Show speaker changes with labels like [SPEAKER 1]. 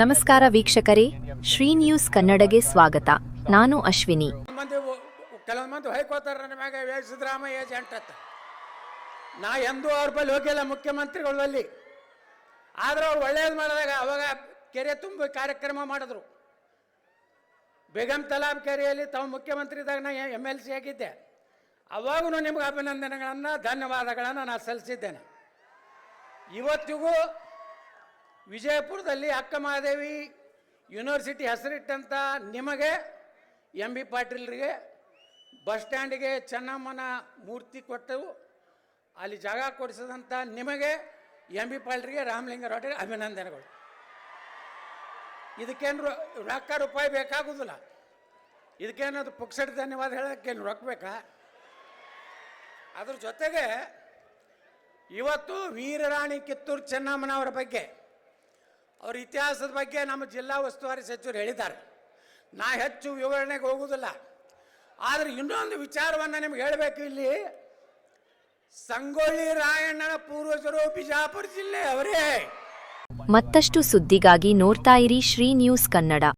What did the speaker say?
[SPEAKER 1] ನಮಸ್ಕಾರ ವೀಕ್ಷಕರೇ, ಶ್ರೀ ನ್ಯೂಸ್ ಕನ್ನಡಗೆ ಸ್ವಾಗತ. ನಾನು ಅಶ್ವಿನಿ.
[SPEAKER 2] ಕೆಲವೊಂದು ಮಂದಿ ಹೊಯ್ಕೋತಾರ ನನ್ನ ಮ್ಯಾಗ ಸಿದ್ದರಾಮಯ್ಯ ಏಜೆಂಟ್ ಅಂತ. ನಾ ಎಂದೂ ಅವ್ರ ಬಳಿ ಹೋಗಿಲ್ಲ ಮುಖ್ಯಮಂತ್ರಿಗಳಲ್ಲಿ. ಆದ್ರೆ ಅವ್ರು ಒಳ್ಳೇದು ಮಾಡಿದಾಗ ಅವಾಗ ಕೆರೆ ತುಂಬ ಕಾರ್ಯಕ್ರಮ ಮಾಡಿದ್ರು. ಬೇಗಂ ತಲಾಬ್ ಕೆರೆಯಲ್ಲಿ ತಾವು ಮುಖ್ಯಮಂತ್ರಿ ಇದ್ದಾಗ ನಾ MLC ಆಗಿದ್ದೆ. ಅವಾಗೂ ನಿಮ್ಗೆ ಅಭಿನಂದನೆಗಳನ್ನು ಧನ್ಯವಾದಗಳನ್ನು ನಾನು ಸಲ್ಲಿಸಿದ್ದೇನೆ. ಇವತ್ತಿಗೂ ವಿಜಯಪುರದಲ್ಲಿ ಅಕ್ಕ ಮಹಾದೇವಿ ಯೂನಿವರ್ಸಿಟಿ ಹೆಸರಿಟ್ಟಂಥ ನಿಮಗೆ MB ಪಾಟೀಲ್ರಿಗೆ ಬಸ್ ಸ್ಟ್ಯಾಂಡಿಗೆ ಚೆನ್ನಮ್ಮನ ಮೂರ್ತಿ ಕೊಟ್ಟು ಅಲ್ಲಿ ಜಾಗ ಕೊಡಿಸಿದಂಥ ನಿಮಗೆ MB ಪಾಟೀಲ್ರಿಗೆ ರಾಮಲಿಂಗಾರೆಡ್ಡಿಗೆ ಅಭಿನಂದನೆಗಳು. ಇದಕ್ಕೇನು ರೊಕ್ಕ ರೂಪಾಯಿ ಬೇಕಾಗೋದಿಲ್ಲ. ಇದಕ್ಕೇನದು ಪುಕ್ಸಟ್ ಧನ್ಯವಾದ ಹೇಳೋಕ್ಕೇನು ರೊಕ್ಕ ಬೇಕಾ? ಅದ್ರ ಜೊತೆಗೆ ಇವತ್ತು ವೀರರಾಣಿ ಕಿತ್ತೂರು ಚೆನ್ನಮ್ಮನವರ ಬಗ್ಗೆ, ಅವ್ರ ಇತಿಹಾಸದ ಬಗ್ಗೆ ನಮ್ಮ ಜಿಲ್ಲಾ ಉಸ್ತುವಾರಿ ಸಚಿವರು ಹೇಳಿದ್ದಾರೆ. ನಾ ಹೆಚ್ಚು ವಿವರಣೆಗೆ ಹೋಗುವುದಿಲ್ಲ. ಆದರೆ ಇನ್ನೊಂದು ವಿಚಾರವನ್ನು ನಿಮ್ಗೆ ಹೇಳಬೇಕು. ಇಲ್ಲಿ ಸಂಗೊಳ್ಳಿ ರಾಯಣ್ಣನ ಪೂರ್ವಜರು ಬಿಜಾಪುರ ಜಿಲ್ಲೆ ಅವರೇ.
[SPEAKER 1] ಮತ್ತಷ್ಟು ಸುದ್ದಿಗಾಗಿ ನೋಡ್ತಾ ಇರಿ ಶ್ರೀ ನ್ಯೂಸ್ ಕನ್ನಡ.